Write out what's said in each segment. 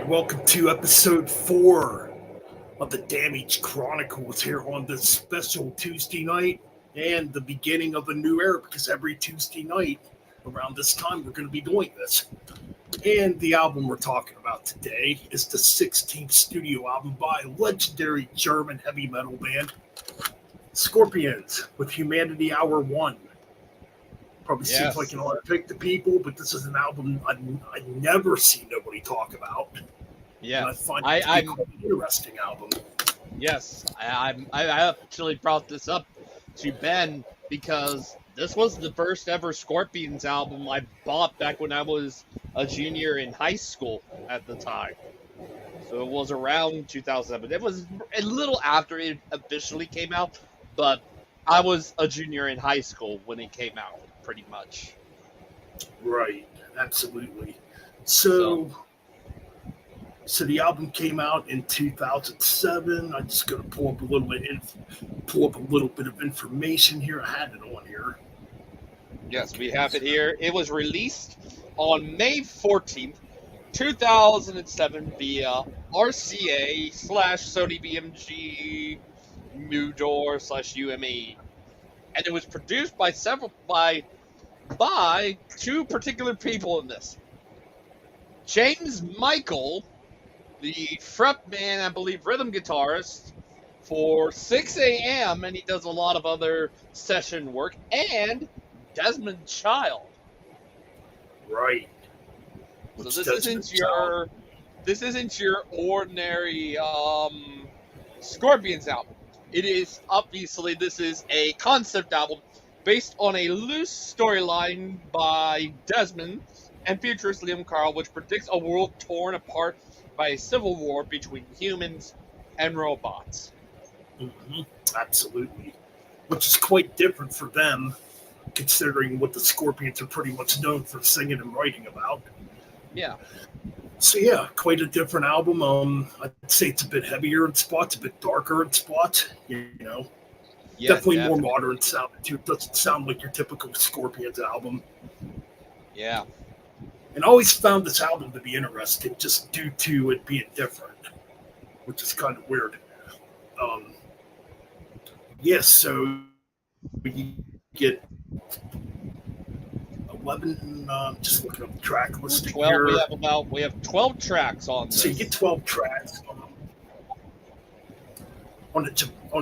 Welcome to Ep.4 of the Damaged Chronicles here on this special Tuesday night and the beginning of a new era because every Tuesday night around this time we're going to be doing this. And the album we're talking about today is the 16th studio album by legendary German heavy metal band Scorpions with Humanity Hour 1. Probably seems like I pick the people, but this is an album I never see nobody talk about. Yeah, and I find it to be quite an interesting album. Yes, I actually brought this up to Ben because this was the first ever Scorpions album I bought back when I was a junior in high school at the time. So it was around 2007. It was a little after it officially came out, but I was a junior in high school when it came out, pretty much. Right, absolutely. So the album came out in 2007. I'm just going to pull up a little bit of information here. I had it on here. Yes, we have it here. It was released on May 14th, 2007 via RCA/Sony BMG Mudor/UME. And it was produced by two particular people in this. James Michael, the frontman, I believe, rhythm guitarist for 6 a.m., and he does a lot of other session work, and Desmond Child. Right. So this isn't your ordinary Scorpions album. It is this is a concept album based on a loose storyline by Desmond and futurist Liam Carl, which predicts a world torn apart by a civil war between humans and robots. Mm-hmm. Absolutely. Which is quite different for them, considering what the Scorpions are pretty much known for singing and writing about. Yeah. So yeah, quite a different album. I'd say it's a bit heavier in spots, a bit darker in spots. Definitely more modern sound too. It doesn't sound like your typical Scorpions album. Yeah. And I always found this album to be interesting just due to it being different, which is kind of weird. So you get 11, just looking up the track listing 12, here. We have 12 tracks on this. So you get 12 tracks. On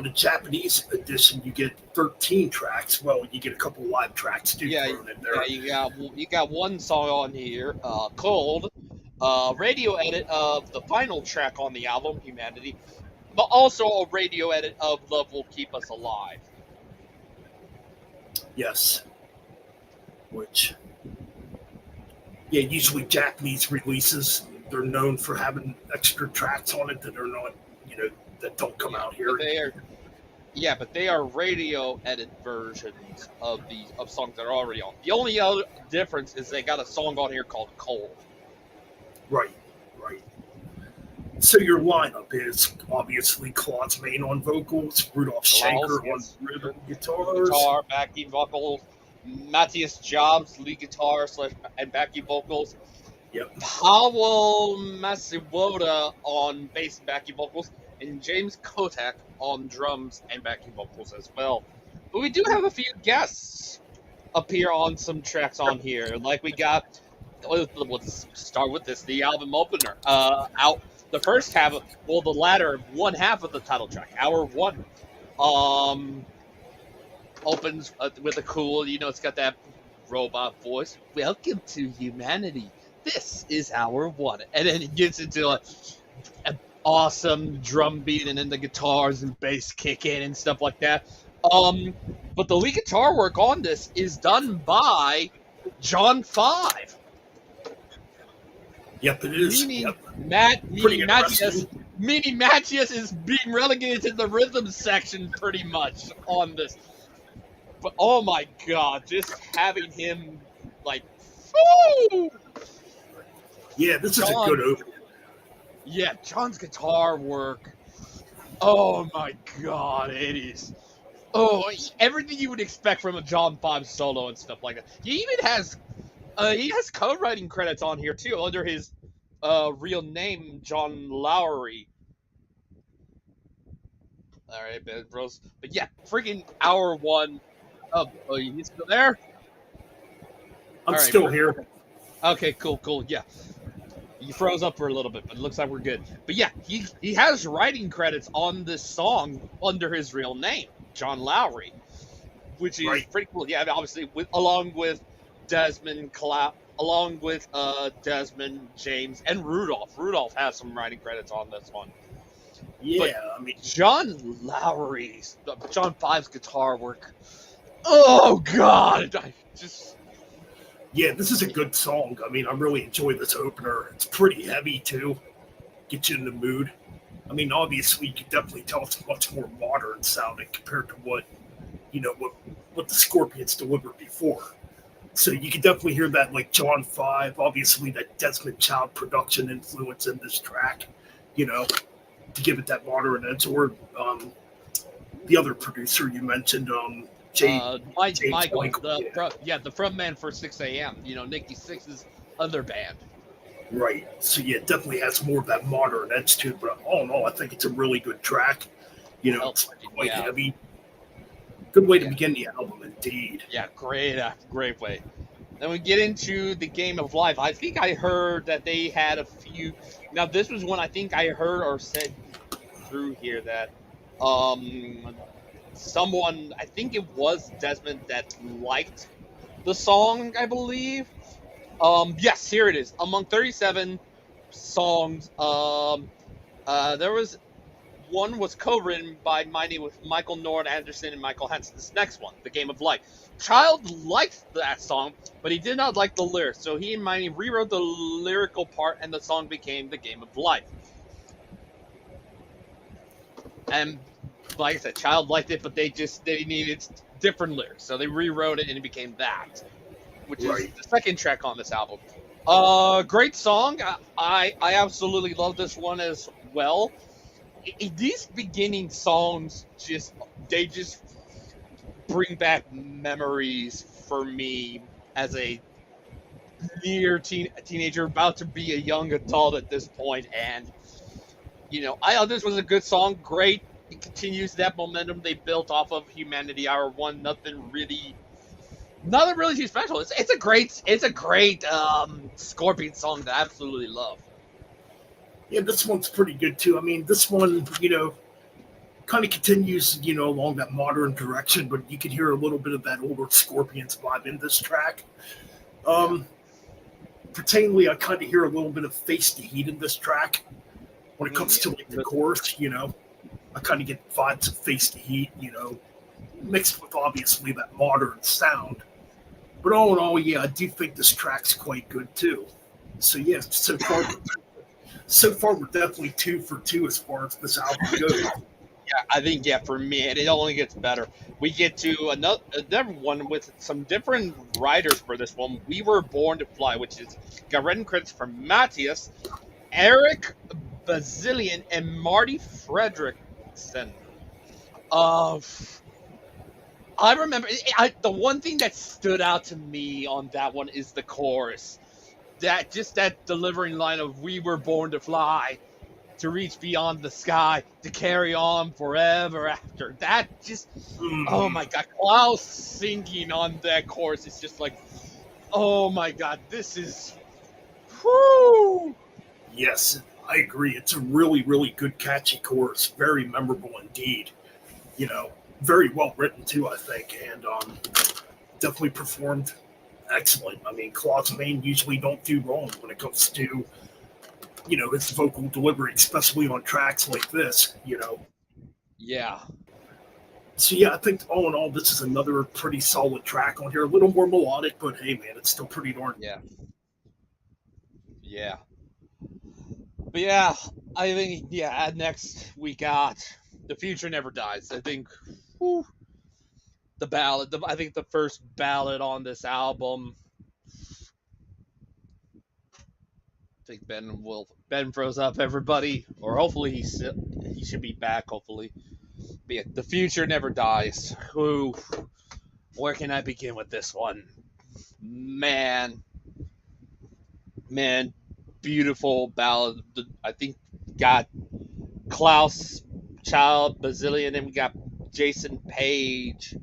the Japanese edition, you get 13 tracks. Well, you get a couple live tracks too. Yeah, you got one song on here, Cold, radio edit of the final track on the album, Humanity, but also a radio edit of Love Will Keep Us Alive. Yes. Which, usually Japanese releases, they're known for having extra tracks on it that are not, that don't come out here. But they are radio edit versions of songs that are already on. The only other difference is they got a song on here called Cold. Right. So your lineup is obviously Claude Main on vocals, Rudolph Schenker on rhythm guitars, guitar, backing vocals, Matthias Jobs, lead guitar and backing vocals. Yep. Powell Masiwoda on bass and backing vocals, and James Kotak on drums and backing vocals as well. But we do have a few guests appear on some tracks on here. Like we got, let's start with this, the album opener. Out the first half, the latter one half of the title track, Hour 1, opens with a cool, it's got that robot voice. Welcome to humanity. This is Hour 1. And then it gets into an awesome drum beat, and then the guitars and bass kick in and stuff like that. But the lead guitar work on this is done by John 5. Yep, it is. Meaning Matthias is being relegated to the rhythm section pretty much on this. But oh my god, just having him woo! Yeah, this is a good opening. Yeah, John's guitar work. Oh my god, it is. Oh, everything you would expect from a John 5 solo and stuff like that. He even has co-writing credits on here too under his real name John Lowry. All right, Ben Bros. But yeah, freaking hour one. Oh, you still there? I'm All right, still here. okay, cool. Yeah, you froze up for a little bit, but it looks like we're good. But yeah, he has writing credits on this song under his real name, John Lowry, which is Right. pretty cool. Yeah, obviously along with along with Desmond, James, and Rudolph. Rudolph has some writing credits on this one. But Yeah, I mean, John Five's guitar work. Oh God, I just yeah, this is a good song. I mean, I really enjoy this opener. It's pretty heavy too. Get you in the mood. I mean, obviously, you can definitely tell it's much more modern sounding compared to what the Scorpions delivered before. So you can definitely hear that, like John Five, obviously that Desmond Child production influence in this track. You know, to give it that modern edge. Or the other producer you mentioned, James Michael, Michael. the front man for 6 a.m. Nikki Sixx's other band. Right. So yeah, it definitely has more of that modern edge to it. But all in all, I think it's a really good track. It's quite heavy. Good way to begin the album, indeed. Yeah, great way. Then we get into the Game of Life. I think I heard that they had a few. Now this was one I think I heard or said through here that someone, I think it was Desmond, that liked the song, I believe. Yes, here it is. Among 37 songs, there was one was co-written by Michael Nord Anderson and Michael Hansen. This next one, The Game of Life. Child liked that song, but he did not like the lyrics, so he and Miney rewrote the lyrical part, and the song became The Game of Life. And like I said, Child liked it, but they needed different lyrics, so they rewrote it, and it became that, which is the second track on this album. Great song. I absolutely love this one as well. These beginning songs just bring back memories for me as a teenager about to be a young adult at this point, and I thought this was a good song. Great. It continues that momentum they built off of Humanity Hour 1. Nothing really too special. It's a great Scorpion song that I absolutely love. Yeah, this one's pretty good too. I mean, this one, kind of continues, along that modern direction, but you can hear a little bit of that older Scorpions vibe in this track. Pertainingly, I kind of hear a little bit of Face the Heat in this track. When it comes to like the chorus, I kind of get vibes of Face the Heat, mixed with obviously that modern sound. But all in all, yeah, I do think this track's quite good too. So yeah, so far we're definitely 2 for 2 as far as this album goes. Yeah, I think for me, and it only gets better. We get to another one with some different writers for this one. We Were Born to Fly, which is got written credits from Matthias, Eric Bazilian, and Marty Fredrickson. I remember the one thing that stood out to me on that one is the chorus. That delivering line of "We were born to fly, to reach beyond the sky, to carry on forever after." That just, oh my God, Klaus singing on that chorus is just like, oh my God, this is, whoo. Yes, I agree. It's a really, really good, catchy chorus. Very memorable indeed. Very well written too, I think, and definitely performed excellent. I mean, Claude's Main usually don't do wrong when it comes to, his vocal delivery, especially on tracks like this, Yeah. So yeah, I think all in all, this is another pretty solid track on here. A little more melodic, but hey, man, it's still pretty darn. Yeah. But yeah, I think next we got The Future Never Dies. I think the ballad. I think the first ballad on this album. I think Ben froze up everybody, or hopefully he should be back. Hopefully, but yeah, The Future Never Dies. Where can I begin with this one? Man, beautiful ballad. I think got Klaus Child, Bazillion, and we got Jason Page,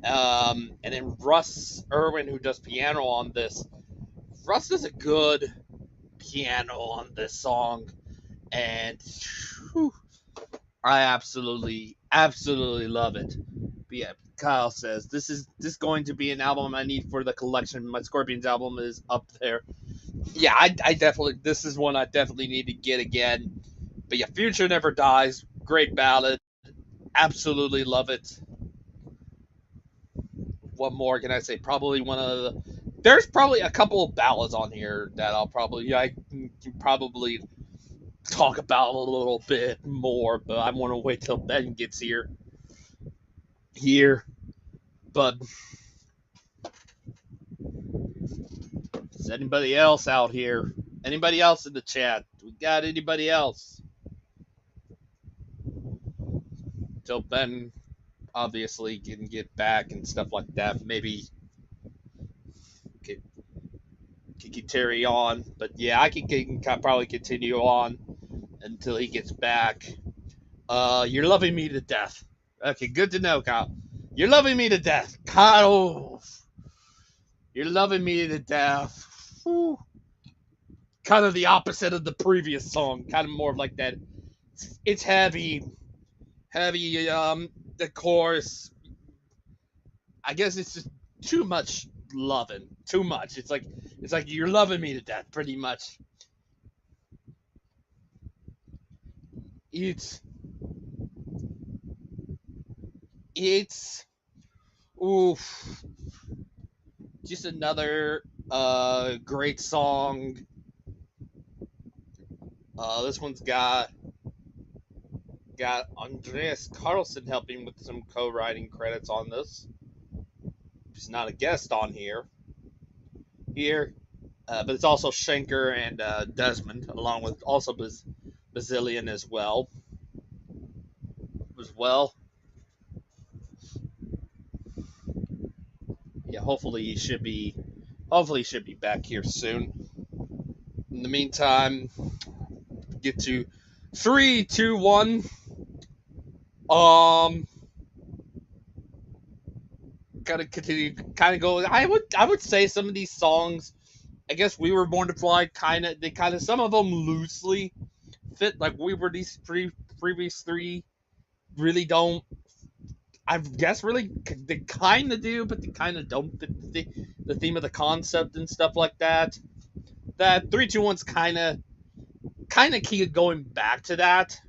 and then Russ Irwin, who does piano on this. Russ does a good piano on this song, and whew, I absolutely love it. But yeah, Kyle says this going to be an album I need for the collection. My Scorpions album is up there. Yeah, I definitely, this is one I definitely need to get again. But yeah, Future Never Dies, great ballad, absolutely love it. What more can I say? Probably one of the. There's probably a couple of ballads on here that I can probably talk about a little bit more, but I want to wait till Ben gets here. But is anybody else out here? Anybody else in the chat? We got anybody else? Till Ben obviously can get back and stuff like that. Maybe can carry on, but yeah, I can probably continue on until he gets back. You're loving me to death. Okay, good to know, Kyle. You're loving me to death, Kyle. You're loving me to death. Whew. Kind of the opposite of the previous song. Kind of more of like that. It's heavy. The chorus. I guess it's just too much loving. Too much. It's like you're loving me to death, pretty much. It's oof. Just another great song. This one's got Andreas Carlson helping with some co-writing credits on this. He's not a guest on here, but it's also Schenker and Desmond, along with also Bazillion as well. Yeah, hopefully he should be back here soon. In the meantime, get to 3, 2, 1. Gotta continue, kind of go. I would say some of these songs, I guess We Were Born to Fly, some of them loosely fit. Like We Were, these previous three really don't. I guess really they kind of do, but they kind of don't fit the theme of the concept and stuff like that. That 3, 2, 1's kind of keep going back to that.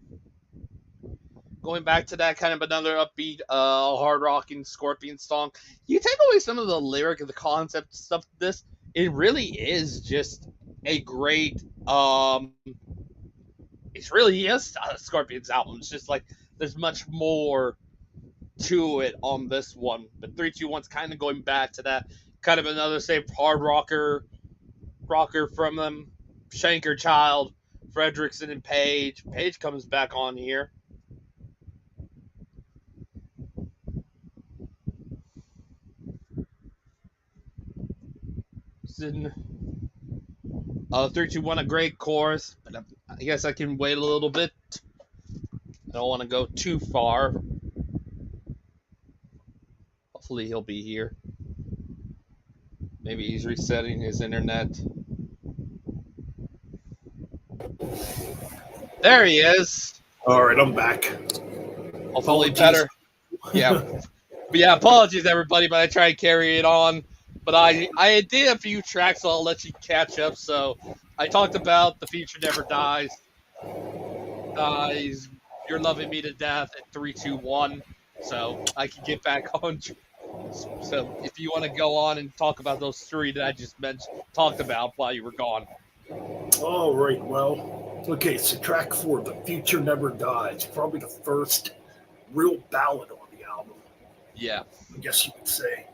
Going back to that, kind of another upbeat, hard rocking Scorpion song. You take away some of the lyric and the concept stuff. It really is just a great. It really is a Scorpions album. It's just like there's much more to it on this one. But 3, 2, 1's kind of going back to that. Kind of another same hard rocker from them. Schenker, Child, Fredrickson, and Page. Page comes back on here. 3, 2, 1, a great chorus, but I guess I can wait a little bit. I don't want to go too far. Hopefully he'll be here. Maybe he's resetting his internet. There he is. All right, I'm back. Hopefully better. Yeah. But yeah, apologies everybody, but I tried to carry it on. But I did a few tracks, so I'll let you catch up. So I talked about The Future Never Dies. You're Loving Me to Death at 3, 2, 1. So I can get back on. So if you want to go on and talk about those three that I just talked about while you were gone. All right, well, okay, so track 4, The Future Never Dies, probably the first real ballad on the album. Yeah. I guess you could say.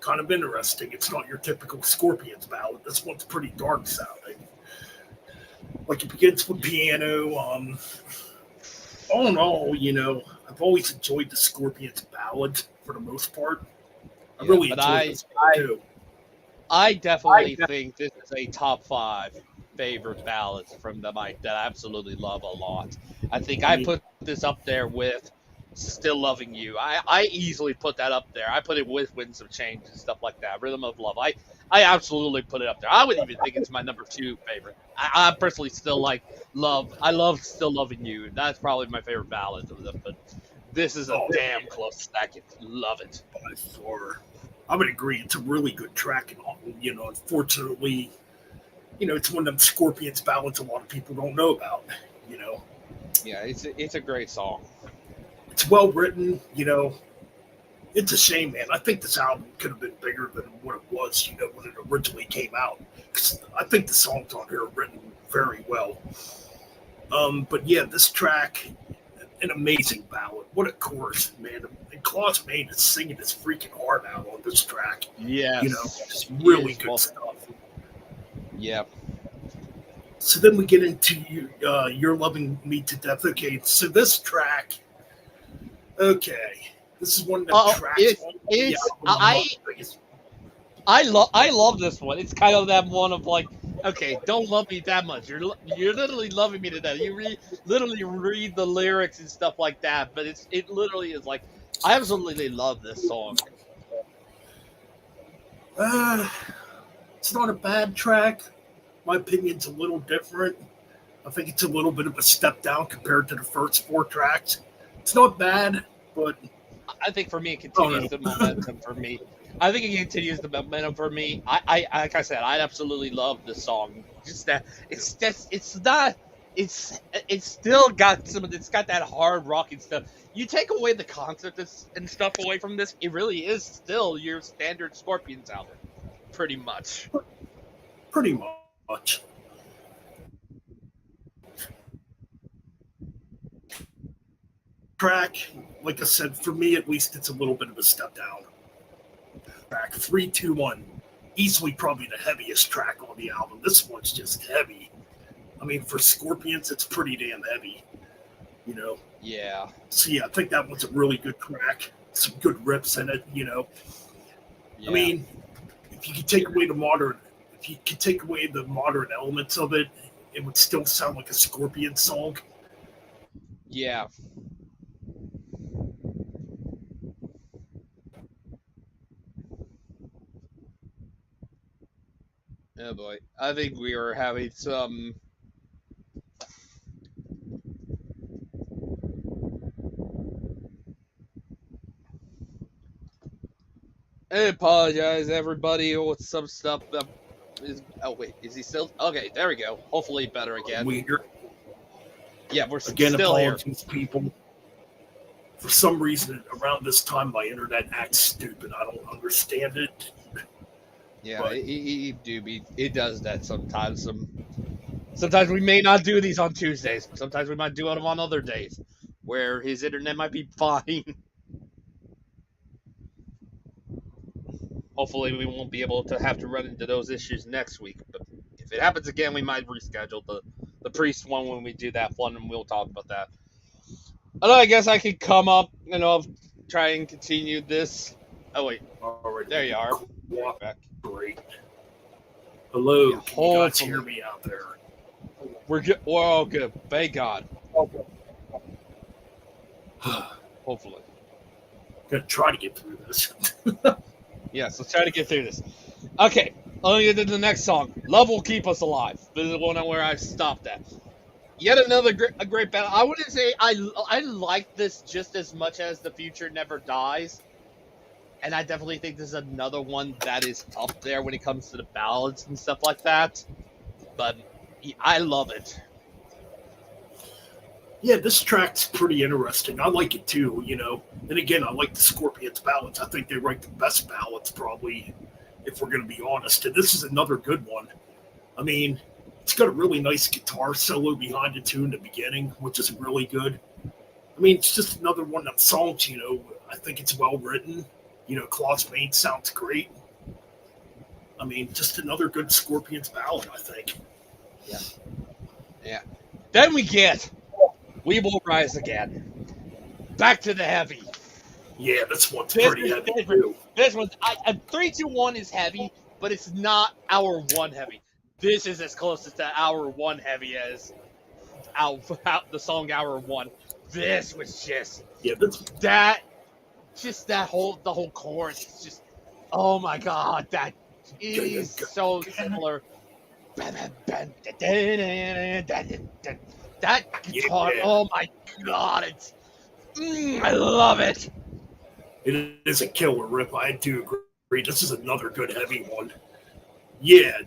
Kind of interesting. It's not your typical Scorpions ballad. This one's pretty dark sounding. Like it begins with piano. All in all, I've always enjoyed the Scorpions ballad for the most part. I really enjoy this one too. I definitely think this is a top 5. favorite ballads from the mic that I absolutely love a lot. I think I I mean, put this up there with Still Loving You. I easily put that up there. I put it with Winds of Change and stuff like that. Rhythm of Love. I absolutely put it up there. I would even think it's my number 2 favorite. I personally still like Love. I love Still Loving You. That's probably my favorite ballad of them, but this is a oh, damn close second. Love it. by far. I would agree. It's a really good track, and unfortunately, it's one of them Scorpions ballads a lot of people don't know about. You know, Yeah, it's a great song. it's well written. It's a shame, man. I think this album could have been bigger than what it was. When it originally came out. 'Cause I think the songs on here are written very well. But yeah, this track, an amazing ballad. What a chorus, man! And Klaus Main is singing his freaking heart out on this track. Yes. Just really Yes, good well, stuff. Yeah. So then we get into You're Loving Me to Death. Okay, so this track, okay, this is one of the tracks. It's I love this one. It's kind of that one of like, okay, don't love me that much. You're literally loving me to death. You literally read the lyrics and stuff like that, but it literally is like, I absolutely love this song. It's not a bad track. My opinion's a little different. I think it's a little bit of a step down compared to the first 4 tracks. It's not bad, but I think for me it continues the momentum for me. I think it continues the momentum for me. I like I said, I absolutely love this song. Just that it's still got it's got that hard rocking stuff. You take away the concept and stuff away from this, it really is still your standard Scorpions album, pretty much. Pretty much. Track, like I said, for me at least, it's a little bit of a step down. Track 3, 2, 1, easily probably the heaviest track on the album. This one's just heavy. I mean, for Scorpions, it's pretty damn heavy. Yeah. So yeah, I think that one's a really good track. Some good riffs in it. Yeah. I mean, if you could take away the modern elements of it, it would still sound like a Scorpion song. Yeah. Oh boy. I think we are having some. I apologize, everybody, with some stuff that oh wait, is he still? Okay, there we go. Hopefully better again. Weird. Yeah, we're Again, still here. apologies, people. For some reason, around this time, my internet acts stupid. I don't understand it. Yeah, But- it does that sometimes. Sometimes we may not do these on Tuesdays. Sometimes we might do them on other days where his internet might be fine. Hopefully, we won't be able to have to run into those issues next week. But if it happens again, we might reschedule the priest one when we do that one, and we'll talk about that. And I guess I could come up, try and continue this. Oh wait, Alright, there you are. Back. Great. Hello, Yeah, can you guys hopefully. hear me out there? We're good. We're all good. Thank God. Hopefully. Gonna try to get through this. Yes, let's try to get through this. Okay, let me get to the next song. Love Will Keep Us Alive. This is the one where I stopped at. Yet another great battle. I wouldn't say I like this just as much as The Future Never Dies. And I definitely think this is another one that is up there when it comes to the ballads and stuff like that. But I love it. Yeah, this track's pretty interesting. I like it too, And again, I like the Scorpions ballads. I think they write the best ballads, probably, if we're going to be honest. And this is another good one. I mean, it's got a really nice guitar solo behind the tune in the beginning, which is really good. I mean, it's just another one of them songs, I think it's well written. Klaus Main sounds great. I mean, just another good Scorpions ballad, I think. Yeah. Then we get We Will Rise Again. Back to the heavy. Yeah, this one's pretty heavy too. This one, 3, 2, 1 is heavy, but it's not our one heavy. this is as close to hour one heavy as out the song hour one. This was just that, the whole chorus is just, oh my god, that is so similar. That guitar, oh my god, I love it. It is a killer riff. I do agree. This is another good heavy one. Yeah,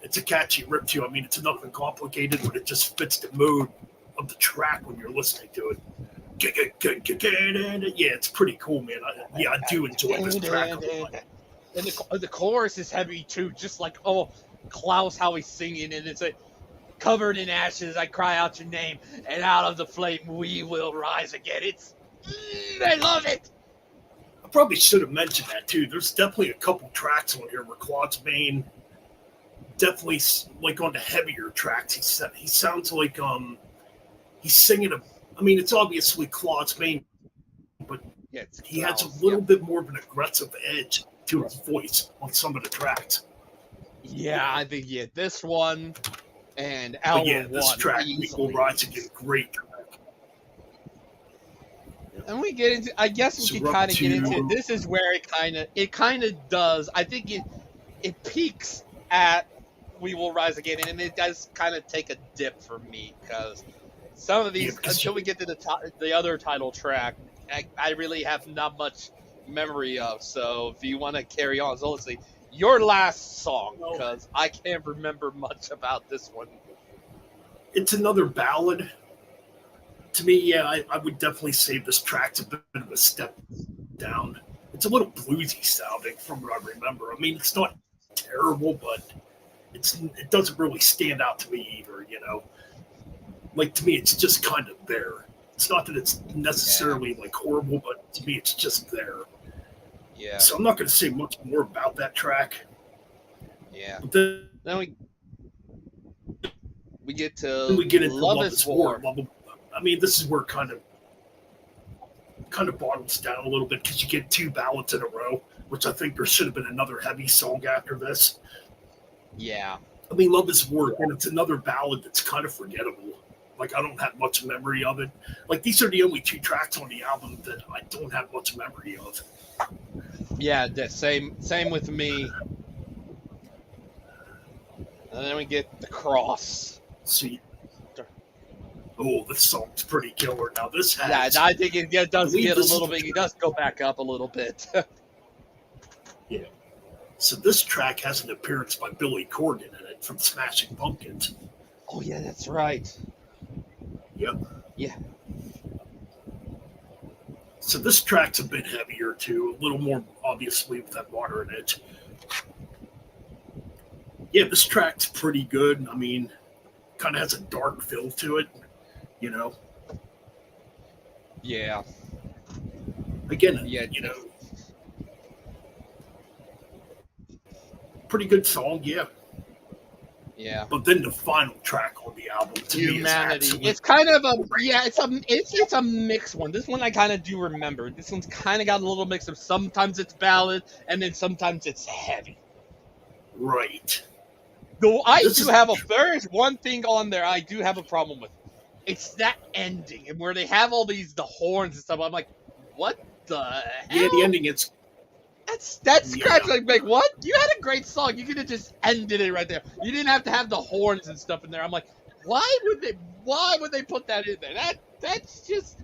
it's a catchy riff too. I mean, it's nothing complicated, but it just fits the mood of the track when you're listening to it. Yeah, it's pretty cool, man. I do enjoy this track a lot. And the chorus is heavy too, just like, oh, Klaus, how he's singing, and it's like, covered in ashes, I cry out your name, and out of the flame we will rise again. I love it. I probably should have mentioned that too. There's definitely a couple tracks on here where Claude's Main, definitely like on the heavier tracks, he sounds like he's singing I mean, it's obviously Claude's Main, but he has a little bit more of an aggressive edge to his voice on some of the tracks. Yeah, I think this one and hour one. This track, We Will Rise Again, great track. And we get into, I guess we can kind of get into it. This is where it kind of does. I think it peaks at We Will Rise Again, and it does kind of take a dip for me, because some of these, until we get to the other title track, I really have not much memory of. So if you want to carry on, so let's see. Your last song, because I can't remember much about this one. It's another ballad. To me, I would definitely say this track's a bit of a step down. It's a little bluesy sounding from what I remember. I mean, it's not terrible, but it doesn't really stand out to me either, you know? Like, to me, it's just kind of there. It's not that it's necessarily, like, horrible, but to me, it's just there. Yeah. So I'm not going to say much more about that track. Yeah. Then we get to into Love is War. I mean, this is where it kind of bottles down a little bit, because you get two ballads in a row, which I think there should have been another heavy song after this. Yeah. I mean, Love is War, and it's another ballad that's kind of forgettable. Like, I don't have much memory of it. Like, these are the only two tracks on the album that I don't have much memory of. Yeah, same with me. And then we get The Cross. See. Oh, this song's pretty killer. Now, this has... Yeah, I think it does get a little bit... It does go back up a little bit. Yeah. So this track has an appearance by Billy Corgan in it from Smashing Pumpkins. Oh, yeah, that's right. Yep. Yeah. So this track's a bit heavier, too. A little more, obviously, with that water in it. Yeah, this track's pretty good. I mean, kind of has a dark feel to it, you know? Yeah. Again, you know, pretty good song, yeah. Yeah. But then the final track on the album, to Humanity. me, It's kind of it's a mixed one. This one I kind of do remember. This one's kind of got a little mix of, sometimes it's ballad and then sometimes it's heavy. Right. Though there is one thing on there I do have a problem with. It's that ending, and where they have all the horns and stuff. I'm like, what the hell? Yeah, the ending, it's... That's scratch like what? You had a great song. You could have just ended it right there. You didn't have to have the horns and stuff in there. I'm like, why would they put that in there? That's just,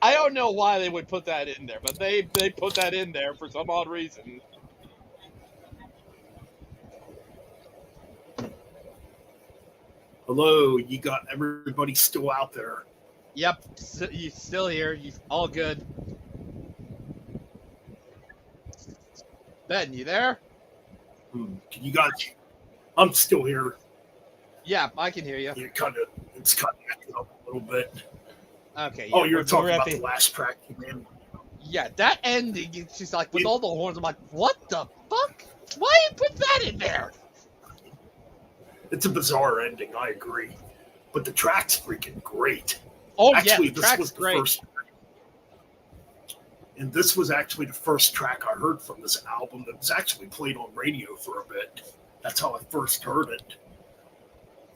I don't know why they would put that in there, but they put that in there for some odd reason. Hello, you got everybody still out there. Yep, you still here. You all good. Ben, you there? You guys, I'm still here. Yeah, I can hear you. It's kind of acting up a little bit. Okay. Yeah, you're talking about the last track, man. Yeah, that ending, it's just like, with all the horns, I'm like, what the fuck? Why you put that in there? It's a bizarre ending, I agree. But the track's freaking great. Oh, actually, yeah, the this was the great. first. And this was actually the first track I heard from this album that was actually played on radio for a bit. That's how I first heard it.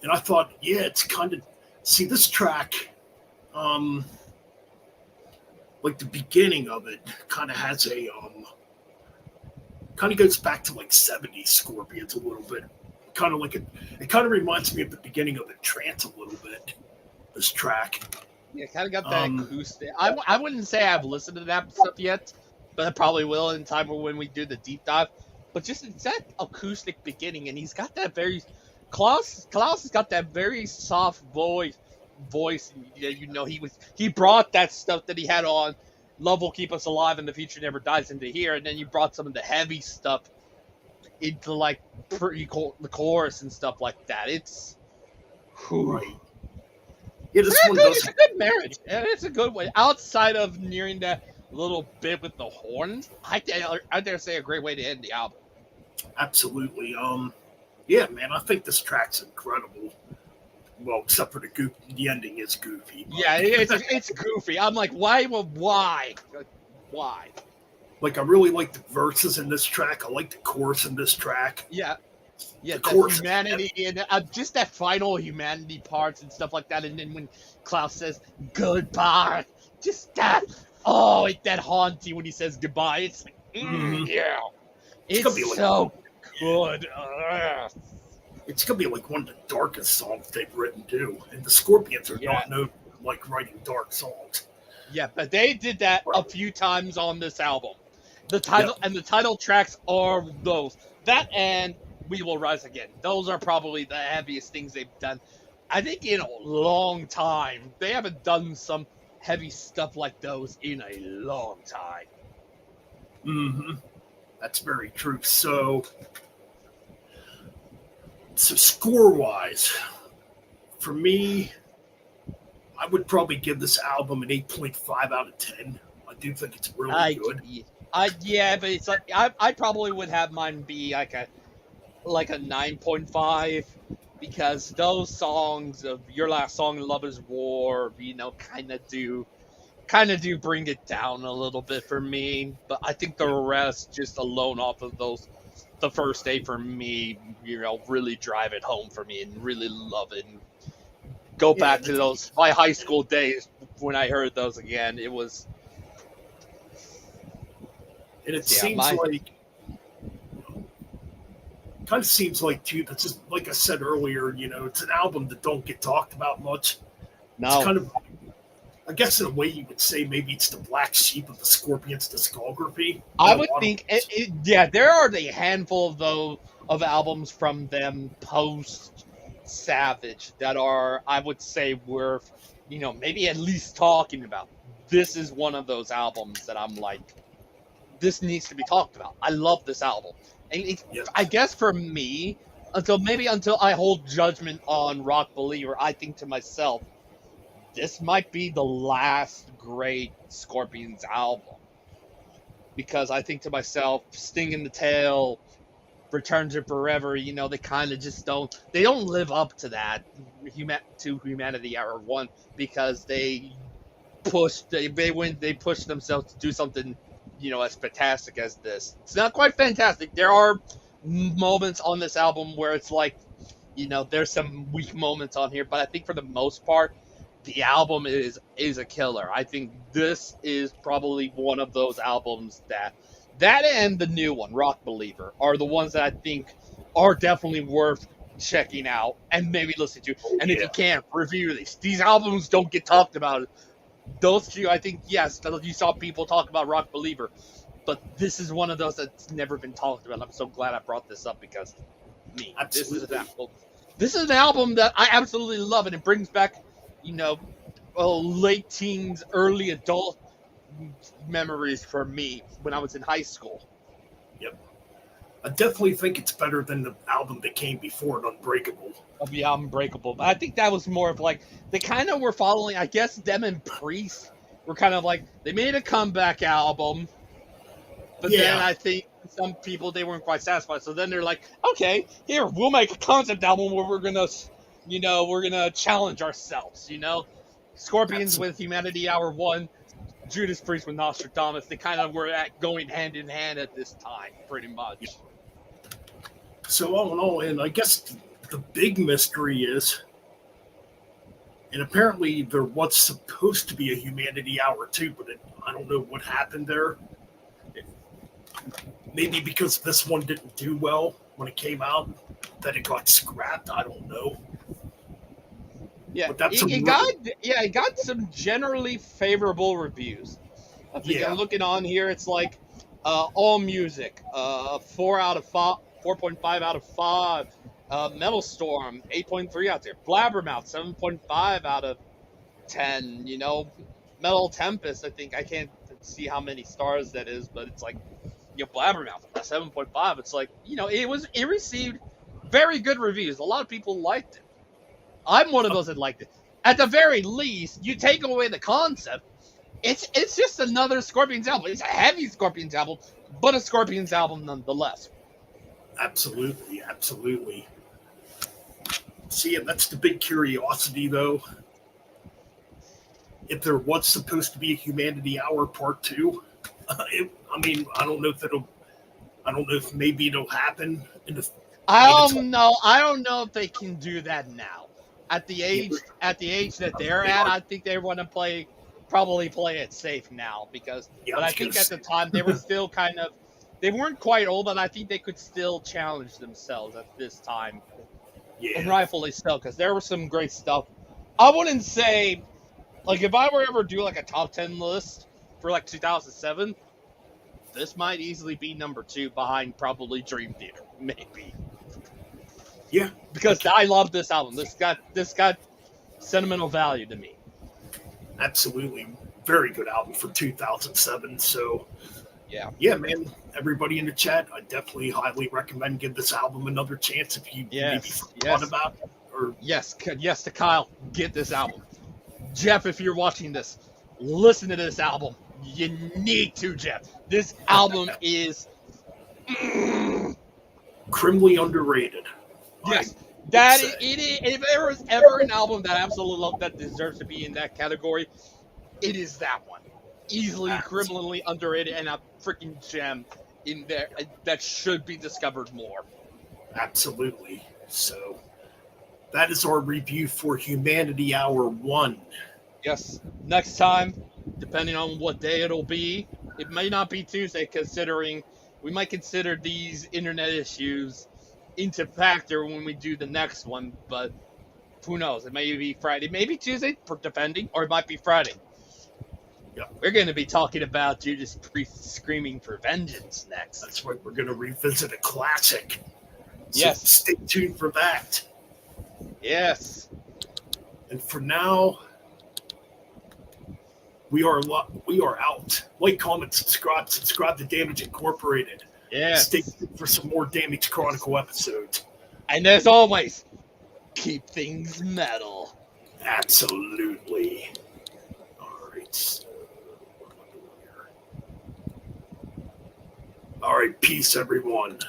And I thought, yeah, it's kind of see this track, um, like the beginning of it, kind of has a kind of goes back to like '70s Scorpions a little bit. Kind of like it kind of reminds me of the beginning of the Trance a little bit. This track. Yeah, kind of got that Um, acoustic. I wouldn't say I've listened to that stuff yet, but I probably will in time when we do the deep dive. But just it's that acoustic beginning, and he's got that very Klaus has got that very soft voice. And, he brought that stuff that he had on Love Will Keep Us Alive and the Future Never Dies into here, and then you brought some of the heavy stuff into like the chorus and stuff like that. It's right. Yeah, this one it's does. a good marriage, and it's a good way. Outside of nearing that little bit with the horns, I dare say a great way to end the album. Absolutely. Yeah, man, I think this track's incredible. Well, except for the ending is goofy. But... Yeah, it's goofy. I'm like, why? Why? Like, I really like the verses in this track. I like the chorus in this track. Yeah, the chorus, humanity and just that final humanity parts and stuff like that. And then when Klaus says goodbye, just that. Oh, that haunts you when he says goodbye. It's like, yeah, it's like, so good. It's gonna be like one of the darkest songs they've written too, and the Scorpions are not known for, like writing dark songs. Yeah, but they did that a few times on this album. The title and the title tracks are those. That and We Will Rise Again. Those are probably the heaviest things they've done. I think in a long time. They haven't done some heavy stuff like those in a long time. Mm-hmm. That's very true. So score-wise, for me, I would probably give this album an 8.5 out of 10. I do think it's really good. Yeah, but it's like I probably would have mine be like a 9.5 because those songs of Your Last Song, Love Is War, kind of do bring it down a little bit for me. But I think the rest, just alone off of those, the first day for me, really drive it home for me and really love it. And go back to those my high school days when I heard those again. It was. And it seems kind of seems like too. That's just like I said earlier. It's an album that don't get talked about much. No. It's kind of, I guess, in a way you would say maybe it's the black sheep of the Scorpions discography. I would think, there are a handful of albums from them post Savage that are, I would say, worth, maybe at least talking about. This is one of those albums that I'm like, this needs to be talked about. I love this album. And I guess for me, until I hold judgment on Rock Believer, I think to myself, this might be the last great Scorpions album. Because I think to myself, Sting in the Tail, Return to Forever, they kind of just don't live up to that, to Humanity Hour 1, because they pushed themselves to do something, as fantastic as this. It's not quite fantastic. There are moments on this album where it's like, there's some weak moments on here, but I think for the most part, the album is a killer. I think this is probably one of those albums that and the new one, Rock Believer, are the ones that I think are definitely worth checking out and maybe listening to. And if you can't, review these. These albums don't get talked about. Those two, I think, yes, you saw people talk about Rock Believer, but this is one of those that's never been talked about. I'm so glad I brought this up because this is an album that I absolutely love, and it brings back, late teens, early adult memories for me when I was in high school. Yep. I definitely think it's better than the album that came before it, Unbreakable. Yeah, Unbreakable. But I think that was more of like, they kind of were following, I guess, them and Priest were kind of like, they made a comeback album, but then I think some people, they weren't quite satisfied. So then they're like, okay, here, we'll make a concept album where we're going to challenge ourselves, Scorpions with Humanity Hour 1, Judas Priest with Nostradamus. They kind of were going hand in hand at this time, pretty much. So all in all, and I guess the big mystery is, and apparently there was supposed to be a Humanity Hour too, but I don't know what happened there. Maybe because this one didn't do well when it came out, that it got scrapped. I don't know. Yeah, But that's it got some generally favorable reviews. I think I'm looking on here. It's like All Music, 4.5 out of 5. Metal Storm, 8.3 out there. Blabbermouth, 7.5 out of 10. You know, Metal Tempest. I think I can't see how many stars that is, but it's like Blabbermouth, 7.5. It's like it received very good reviews. A lot of people liked it. I'm one of those that liked it. At the very least, you take away the concept. It's just another Scorpions album. It's a heavy Scorpions album, but a Scorpions album nonetheless. Absolutely, absolutely. See, and that's the big curiosity, though. If there was supposed to be a Humanity Hour Part 2, I don't know if maybe it'll happen. I don't know if they can do that now. At the age that they're at, I think they want to probably play it safe now but I think at the time they were still they weren't quite old, but I think they could still challenge themselves at this time. Yeah. And rightfully so, because there was some great stuff. I wouldn't say, like, if I were ever do like a top 10 list for like 2007, this might easily be number 2 behind probably Dream Theater, maybe. Yeah. Because I love this album. This got sentimental value to me. Absolutely. Very good album for 2007. So, yeah, man. Everybody in the chat, I definitely highly recommend give this album another chance if you maybe thought about it. Or yes, to Kyle, get this album. Jeff, if you're watching this, listen to this album. You need to, Jeff. This album is criminally underrated. Yes, if there was ever an album that I absolutely love that deserves to be in that category, it is that one. Easily criminally underrated and a freaking gem in there that should be discovered more. Absolutely. So that is our review for Humanity Hour 1. Yes. Next time, depending on what day it'll be, it may not be Tuesday, considering we might consider these internet issues into factor when we do the next one, but who knows? It may be Friday, maybe Tuesday, depending, or it might be Friday. Yeah. We're going to be talking about Judas Priest screaming for vengeance next. That's right. We're going to revisit a classic. So yes. Stay tuned for that. Yes. And for now, we are out. Like, comment, subscribe to Damage Incorporated. Yes. Stay tuned for some more Damage Chronicle episodes. And as always, keep things metal. Absolutely. All right. All right, peace, everyone.